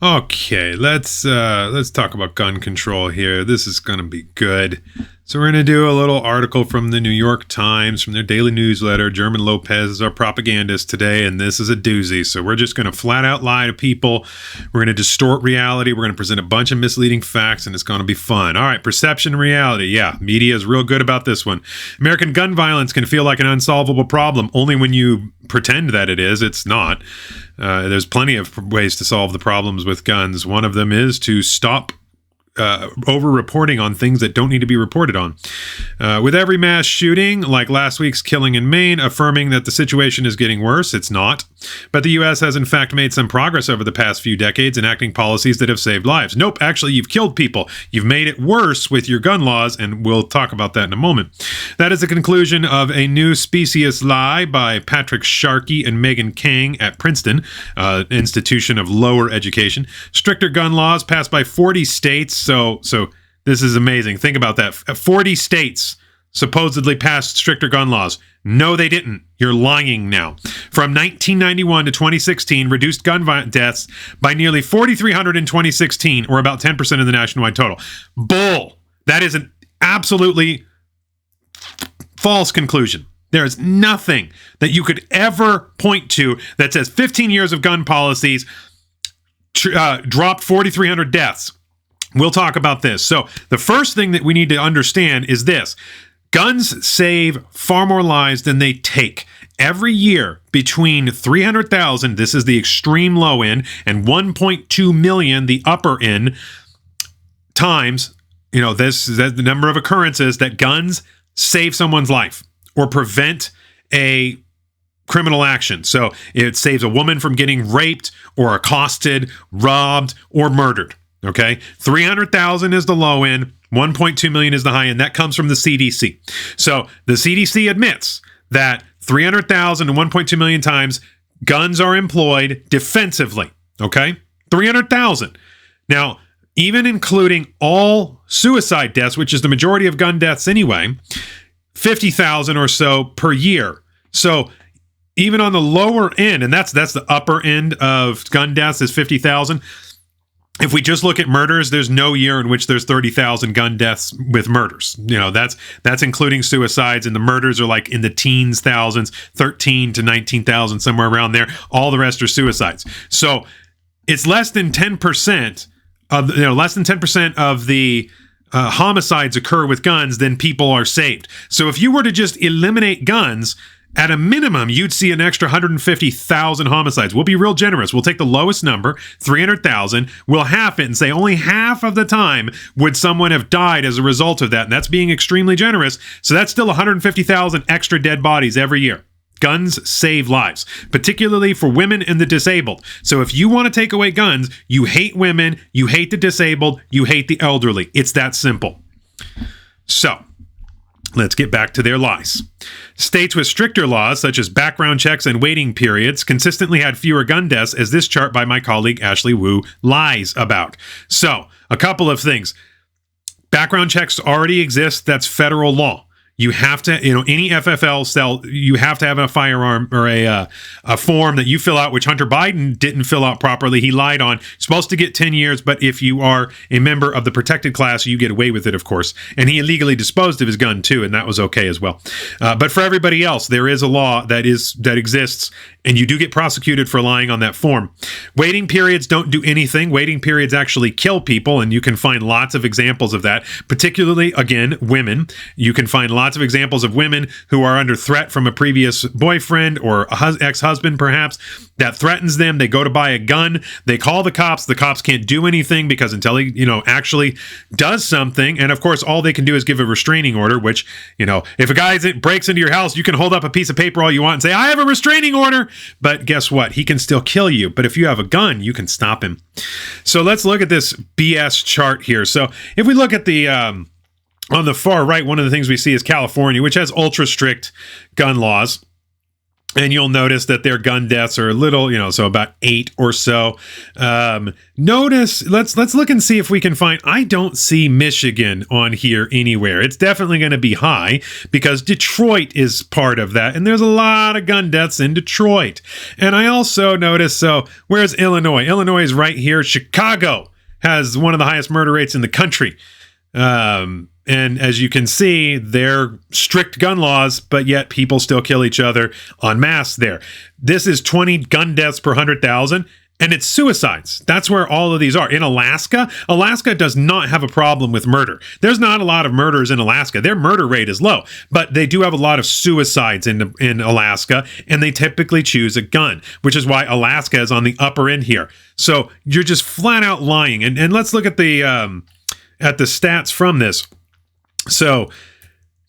Okay, let's talk about gun control here. This is going to be good. So we're going to do a little article from the New York Times, from their daily newsletter. German Lopez is our propagandist today, and this is a doozy. So we're just going to flat out lie to people. We're going to distort reality. We're going to present a bunch of misleading facts, and it's going to be fun. All right, perception and reality. Yeah, media is real good about this one. American gun violence can feel like an unsolvable problem only when you pretend that it is. It's not. There's plenty of ways to solve the problems with guns. One of them is to stop over-reporting on things that don't need to be reported on. With every mass shooting, like last week's killing in Maine, affirming that the situation is getting worse, it's not. But the U.S. has in fact made some progress over the past few decades enacting policies that have saved lives. Nope, actually, you've killed people. You've made it worse with your gun laws, and we'll talk about that in a moment. That is the conclusion of a new specious lie by Patrick Sharkey and Megan Kang at Princeton, institution of lower education. Stricter gun laws passed by 40 states. So this is amazing. Think about that. 40 states supposedly passed stricter gun laws. No, they didn't. You're lying now. From 1991 to 2016, reduced gun deaths by nearly 4,300 in 2016, or about 10% of the nationwide total. Bull. That is an absolutely false conclusion. There is nothing that you could ever point to that says 15 years of gun policies dropped 4,300 deaths. We'll talk about this. So the first thing that we need to understand is this. Guns save far more lives than they take. Every year, between 300,000, this is the extreme low end, and 1.2 million, the upper end, times, this is the number of occurrences that guns save someone's life or prevent a criminal action. So it saves a woman from getting raped or accosted, robbed, or murdered. Okay, 300,000 is the low end, 1.2 million is the high end. That comes from the CDC. So the CDC admits that 300,000 and 1.2 million times guns are employed defensively. Okay, 300,000. Now, even including all suicide deaths, which is the majority of gun deaths anyway, 50,000 or so per year. So even on the lower end, and that's the upper end of gun deaths is 50,000. If we just look at murders, there's no year in which there's 30,000 gun deaths with murders. That's including suicides, and the murders are like in the teens thousands, 13 to 19,000, somewhere around there. All the rest are suicides. So it's less than 10% of the homicides occur with guns, then people are saved. So if you were to just eliminate guns, at a minimum, you'd see an extra 150,000 homicides. We'll be real generous. We'll take the lowest number, 300,000. We'll half it and say only half of the time would someone have died as a result of that. And that's being extremely generous. So that's still 150,000 extra dead bodies every year. Guns save lives, particularly for women and the disabled. So if you want to take away guns, you hate women, you hate the disabled, you hate the elderly. It's that simple. So let's get back to their lies. States with stricter laws, such as background checks and waiting periods, consistently had fewer gun deaths, as this chart by my colleague Ashley Wu lies about. So, a couple of things. Background checks already exist. That's federal law. You have to, any FFL cell, you have to have a firearm or a form that you fill out, which Hunter Biden didn't fill out properly. He lied on. You're supposed to get 10 years, but if you are a member of the protected class, you get away with it, of course. And he illegally disposed of his gun too, and that was okay as well. But for everybody else, there is a law that exists, and you do get prosecuted for lying on that form. Waiting periods don't do anything. Waiting periods actually kill people, and you can find lots of examples of that, particularly, again, women. You can find lots of examples of women who are under threat from a previous boyfriend or ex-husband, perhaps, that threatens them. They go to buy a gun. They call the cops. The cops can't do anything because until he, actually does something. And of course, all they can do is give a restraining order, which, if a guy breaks into your house, you can hold up a piece of paper all you want and say, I have a restraining order. But guess what? He can still kill you. But if you have a gun, you can stop him. So let's look at this BS chart here. So if we look at the on the far right, one of the things we see is California, which has ultra strict gun laws. And you'll notice that their gun deaths are a little, so about 8 or so. Notice, let's look and see if we can find, I don't see Michigan on here anywhere. It's definitely going to be high because Detroit is part of that. And there's a lot of gun deaths in Detroit. And I also notice, where's Illinois? Illinois is right here. Chicago has one of the highest murder rates in the country. And as you can see, they're strict gun laws, but yet people still kill each other en masse there. This is 20 gun deaths per 100,000, and it's suicides. That's where all of these are. In Alaska, Alaska does not have a problem with murder. There's not a lot of murders in Alaska. Their murder rate is low, but they do have a lot of suicides in Alaska, and they typically choose a gun, which is why Alaska is on the upper end here. So you're just flat out lying. And let's look at the stats from this. So,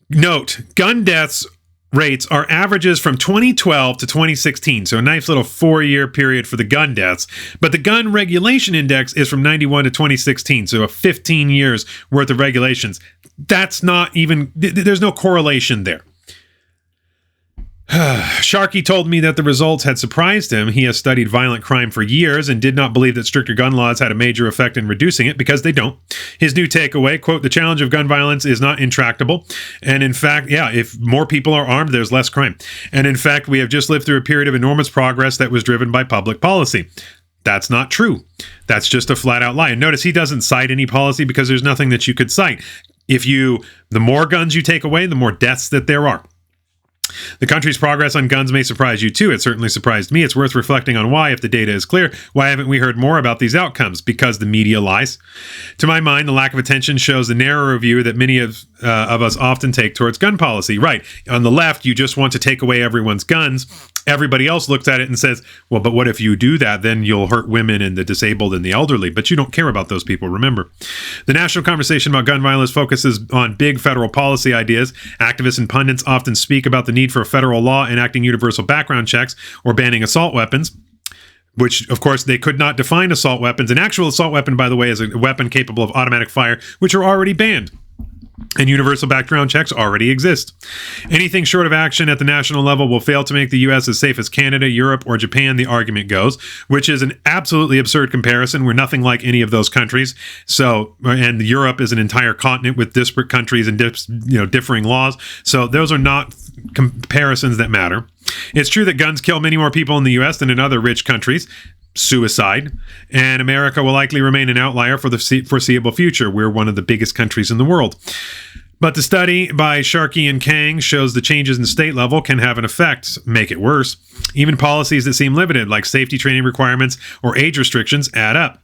note, gun deaths rates are averages from 2012 to 2016, so a nice little 4-year period for the gun deaths. But the gun regulation index is from 91 to 2016, so a 15 years worth of regulations. That's not even, there's no correlation there. Sharkey told me that the results had surprised him. He has studied violent crime for years and did not believe that stricter gun laws had a major effect in reducing it because they don't. His new takeaway, quote, the challenge of gun violence is not intractable. And in fact, if more people are armed, there's less crime. And in fact, we have just lived through a period of enormous progress that was driven by public policy. That's not true. That's just a flat out lie. And notice he doesn't cite any policy because there's nothing that you could cite. The more guns you take away, the more deaths that there are. The country's progress on guns may surprise you too. It certainly surprised me. It's worth reflecting on why, if the data is clear, why haven't we heard more about these outcomes? Because the media lies. To my mind, the lack of attention shows the narrower view that many of us often take towards gun policy. Right. On the left, you just want to take away everyone's guns. Everybody else looks at it and says, well, but what if you do that? Then you'll hurt women and the disabled and the elderly. But you don't care about those people, remember. The national conversation about gun violence focuses on big federal policy ideas. Activists and pundits often speak about the need for a federal law enacting universal background checks or banning assault weapons, which, of course, they could not define assault weapons. An actual assault weapon, by the way, is a weapon capable of automatic fire, which are already banned. And universal background checks already exist. Anything short of action at the national level will fail to make the U.S. as safe as Canada, Europe, or Japan, the argument goes, which is an absolutely absurd comparison. We're nothing like any of those countries. And Europe is an entire continent with disparate countries and differing laws. So those are not comparisons that matter. It's true that guns kill many more people in the U.S. than in other rich countries. Suicide, and America will likely remain an outlier for the foreseeable future. We're one of the biggest countries in the world. But the study by Sharkey and Kang shows the changes in state level can have an effect, make it worse. Even policies that seem limited, like safety training requirements or age restrictions, add up.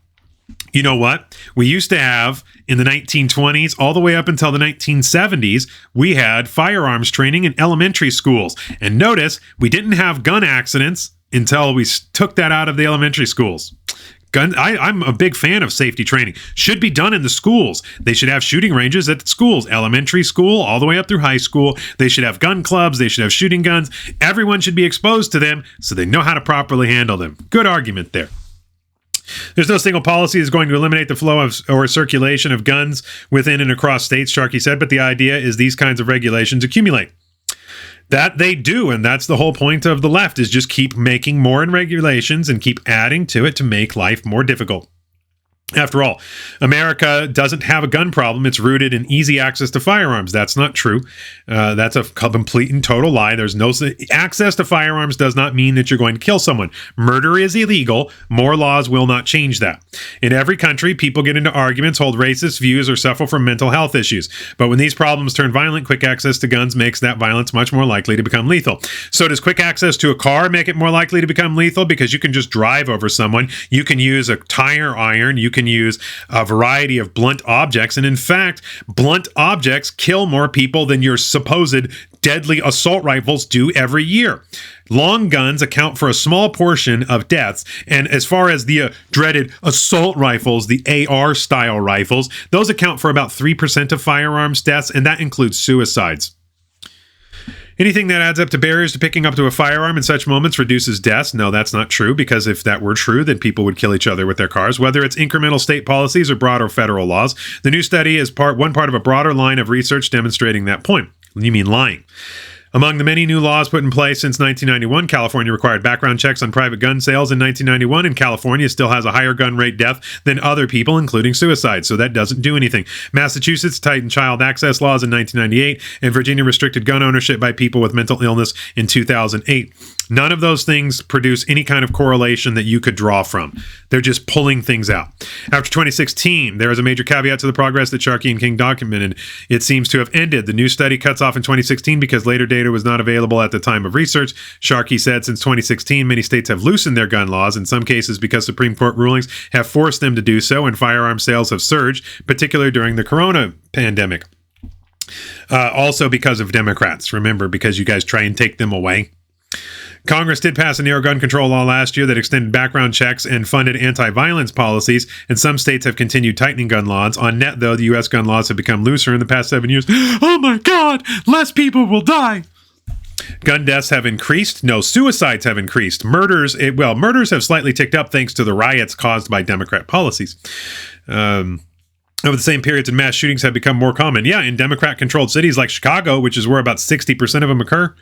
You know what? We used to have, in the 1920s, all the way up until the 1970s, we had firearms training in elementary schools. And notice, we didn't have gun accidents until we took that out of the elementary schools. I'm a big fan of safety training. Should be done in the schools. They should have shooting ranges at the schools, elementary school, all the way up through high school. They should have gun clubs. They should have shooting guns. Everyone should be exposed to them so they know how to properly handle them. Good argument there. There's no single policy that's going to eliminate the flow of or circulation of guns within and across states, Sharkey said, but the idea is these kinds of regulations accumulate. That they do, and that's the whole point of the left, is just keep making more regulations and keep adding to it to make life more difficult. After all, America doesn't have a gun problem. It's rooted in easy access to firearms. That's not true. That's a complete and total lie. There's no access to firearms does not mean that you're going to kill someone. Murder is illegal. More laws will not change that. In every country, people get into arguments, hold racist views, or suffer from mental health issues. But when these problems turn violent, quick access to guns makes that violence much more likely to become lethal. So does quick access to a car make it more likely to become lethal? Because you can just drive over someone. You can use a tire iron. You can use a variety of blunt objects. And in fact, blunt objects kill more people than your supposed deadly assault rifles do every year. Long guns account for a small portion of deaths. And as far as the dreaded assault rifles, the AR style rifles, those account for about 3% of firearms deaths, and that includes suicides. Anything that adds up to barriers to picking up to a firearm in such moments reduces deaths. No, that's not true, because if that were true, then people would kill each other with their cars, whether it's incremental state policies or broader federal laws. The new study is one part of a broader line of research demonstrating that point. You mean lying. Among the many new laws put in place since 1991, California required background checks on private gun sales in 1991, and California still has a higher gun rate death than other people, including suicide, so that doesn't do anything. Massachusetts tightened child access laws in 1998, and Virginia restricted gun ownership by people with mental illness in 2008. None of those things produce any kind of correlation that you could draw from. They're just pulling things out. After 2016, there is a major caveat to the progress that Sharkey and King documented. It seems to have ended. The new study cuts off in 2016 because later data was not available at the time of research. Sharkey said since 2016, many states have loosened their gun laws, in some cases because Supreme Court rulings have forced them to do so, and firearm sales have surged, particularly during the corona pandemic. Also because of Democrats, remember, because you guys try and take them away. Congress did pass a narrow gun control law last year that extended background checks and funded anti-violence policies, and some states have continued tightening gun laws. On net, though, the U.S. gun laws have become looser in the past 7 years. Oh my God, less people will die. Gun deaths have increased. No, suicides have increased. Murders have slightly ticked up thanks to the riots caused by Democrat policies. Over the same periods, and mass shootings have become more common. Yeah, in Democrat-controlled cities like Chicago, which is where about 60% of them occur.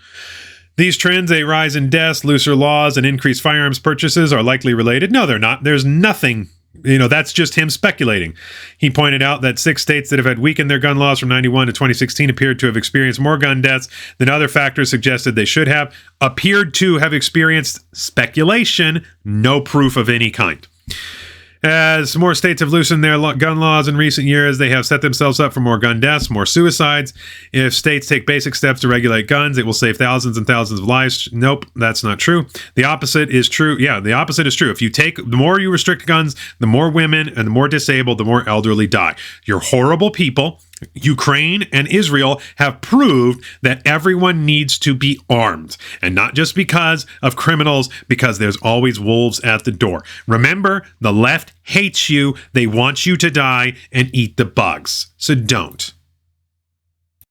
These trends, a rise in deaths, looser laws, and increased firearms purchases, are likely related. No, they're not. There's nothing. That's just him speculating. He pointed out that 6 states that have had weakened their gun laws from 91 to 2016 appeared to have experienced more gun deaths than other factors suggested they should have. Appeared to have experienced speculation, no proof of any kind. As more states have loosened their gun laws in recent years, they have set themselves up for more gun deaths, more suicides. If states take basic steps to regulate guns, it will save thousands and thousands of lives. Nope, that's not true. The opposite is true. Yeah, the opposite is true. The more you restrict guns, the more women and the more disabled, the more elderly die. You're horrible people. Ukraine and Israel have proved that everyone needs to be armed, and not just because of criminals, because there's always wolves at the door. Remember, the left hates you. They want you to die and eat the bugs. So don't.